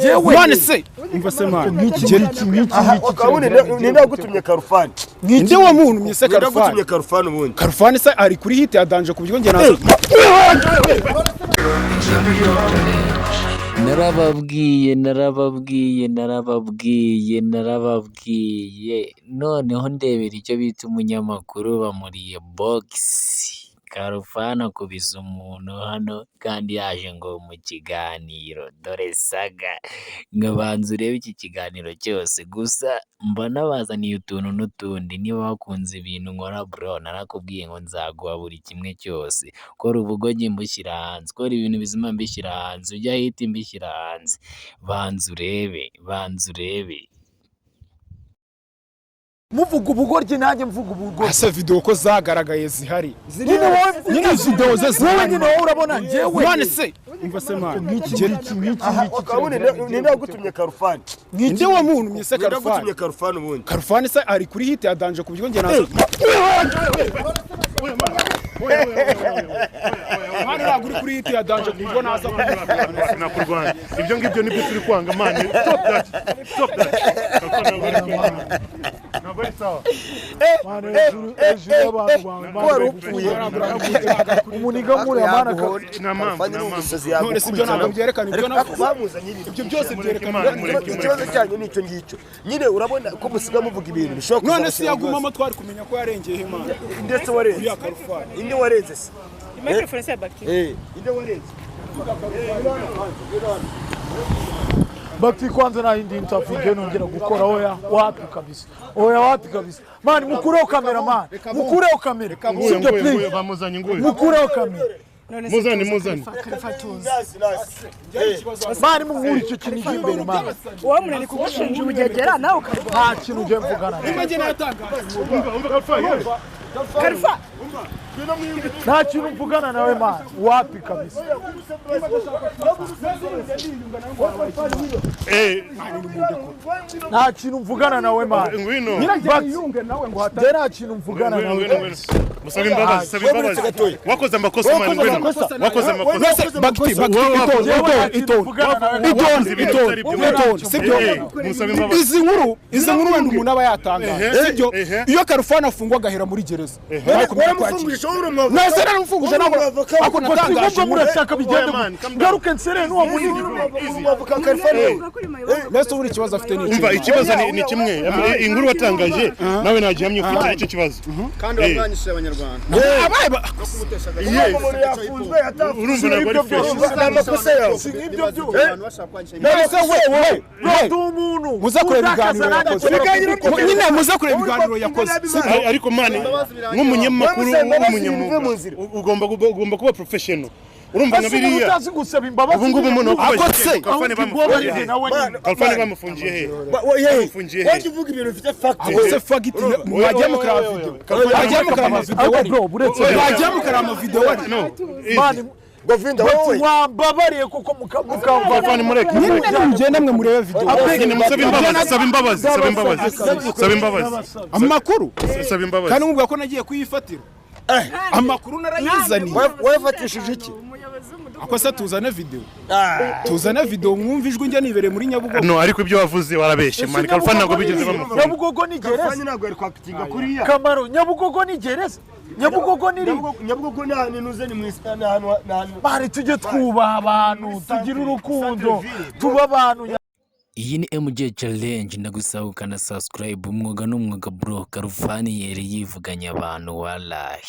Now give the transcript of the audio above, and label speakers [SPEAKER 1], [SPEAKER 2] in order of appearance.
[SPEAKER 1] njyewe
[SPEAKER 2] none se umva se man
[SPEAKER 1] iki
[SPEAKER 3] ninde wagutumye Karufani
[SPEAKER 2] ninde wa muntu mwise Karufani
[SPEAKER 3] wagutumye Karufani ubundi
[SPEAKER 2] Karufani se ari kuri hit ya Danje ku buryo nge nazo
[SPEAKER 4] narababwiye noneho ndebera icyo bita umunyamakuru bamuriye box Karufani akubise umuntu hano kandi yaje ngo mu kiganiro dore saga ngabanza urebe iki kiganiro cyose gusa mba nabazaniye utuntu n'utundi niba wakunze ibintu nkora bro narakubwiye ngo nzaguha buri kimwe cyose kora ubugogi mbushyira hanze kora ibintu bizima mbishyira hanze ujya hita mbishyira hanze banza urebe
[SPEAKER 1] muvuga ubugoryi nanjye mvuga ubugoryi
[SPEAKER 2] asa video ko zagaragaye zihari
[SPEAKER 1] nyine video ze zihari nyine wowe urabona njyewe
[SPEAKER 2] none se umva se man
[SPEAKER 3] ninde wagutumye Karufani
[SPEAKER 2] ninde wa muntu mwise Karufani
[SPEAKER 3] wagutumye Karufani ubundi
[SPEAKER 2] Karufani se ari kuri hit ya Danje ku buryo nge nazo Mani naguri kuri hit ya Danje ku buryo naza
[SPEAKER 5] nakurwanya ibyo ngibyo nibyo turi kwanga mani stop that nabari sawa
[SPEAKER 1] mane ejo abantu warupfuye umuniga muri amana
[SPEAKER 2] none si byo ntabwo byerekana ibyo
[SPEAKER 3] bamuzanye
[SPEAKER 2] ibyo byose byerekana
[SPEAKER 3] ikibazo cyanyu nicyo ngicyo nyine urabona ko musiga muvuga ibintu bishobora
[SPEAKER 2] none si yagumamo twari kumenya ko yarengeye Imana
[SPEAKER 3] ndetse warenze
[SPEAKER 2] ya Karufani
[SPEAKER 3] inde warenze se
[SPEAKER 6] microphone se bakti
[SPEAKER 3] inde warenze
[SPEAKER 1] bakti kwanza na hindi mtafunge nongera gukora oya wapi kabisa mani mukureho kamera mani mukureho kamera sibyo please
[SPEAKER 5] bamuzanye nguye
[SPEAKER 1] mukureho kamera
[SPEAKER 5] muzane
[SPEAKER 1] mani munguri icyo kintu imbere mani
[SPEAKER 6] uwo munani kugushinja ubugegera nawe ukarwa
[SPEAKER 1] nta kintu uje mvugana
[SPEAKER 2] image natangaje
[SPEAKER 6] Karfa
[SPEAKER 1] nta kintu mvugana nawe mani wapi kabisa nta kintu mvugana nawe mani
[SPEAKER 5] ngwino
[SPEAKER 1] nawe ngo hatari nta kintu mvugana nawe
[SPEAKER 5] musaba imbabazi wakoze amakosa mani ngwino wakoze amakosa
[SPEAKER 2] bakti sibyo
[SPEAKER 5] musaba imbabazi
[SPEAKER 2] izi nkuru wenda umuntu aba yatangaje sibyo iyo Karufani afungwa agahera muri gereza nase naramufunguje nabo ako natangaje
[SPEAKER 1] murashaka bigende garuke nsere n'uwo munini
[SPEAKER 2] nase buri kibazo afite ni
[SPEAKER 5] umva ikibazo ni kimwe inkuru watangaje nawe nagihamye ufite icyo kibazo
[SPEAKER 3] kandi wabwanyishije abanyarwanda
[SPEAKER 5] urumva nabwo ari fresh
[SPEAKER 3] amakosa yawe
[SPEAKER 1] ibyo byo
[SPEAKER 2] nase wewe
[SPEAKER 1] umuntu
[SPEAKER 2] muza kureba ibiganiro nyine muza kureba ibiganiro yakoze
[SPEAKER 5] ariko mani nk'umunyamakuru ugomba kuba professional urumva nka biriya
[SPEAKER 1] utazi gusaba imbabazi
[SPEAKER 5] ubu ngubu umuntu
[SPEAKER 2] akose
[SPEAKER 5] Karufani bamufungiye he
[SPEAKER 3] waje uvuga ibintu bifite fact
[SPEAKER 2] akose fagiti mwagiye mukara video mwagiye mukara video wari
[SPEAKER 1] bro buretse
[SPEAKER 2] mwagiye mukara video wari
[SPEAKER 1] mani
[SPEAKER 3] Govinda wowe
[SPEAKER 1] mwambabariye kuko
[SPEAKER 5] Karufani mureke
[SPEAKER 2] nyine mugende mwe murebe video
[SPEAKER 5] nyine musaba imbabazi
[SPEAKER 2] amakuru
[SPEAKER 5] saba imbabazi
[SPEAKER 2] kandi mubwa ko nagiye kuyifatira amakuru narayizaniye
[SPEAKER 3] wafatishije iki
[SPEAKER 2] akose tuzane video mwumva ijwi njye nibereye muri Nyabugogo
[SPEAKER 5] no ariko ibyo wavuze warabeshe mani Karufani ntabwo bigeze bamufunga
[SPEAKER 1] Nyabugogo ni gereza
[SPEAKER 3] ntabwo ari kwakitinga kuriya
[SPEAKER 1] Kamaro Nyabugogo ni gereza Nyabugogo ni
[SPEAKER 3] Nyabugogo ni nuze ni mwisana hano
[SPEAKER 1] bari tujye twubaha abantu tugira urukundo tuba abantu
[SPEAKER 4] iyi ni MJ Challenge ndagusaba ukana subscribe umwuga n'umwuga bro Karufani yere yivuganye abantu wallahi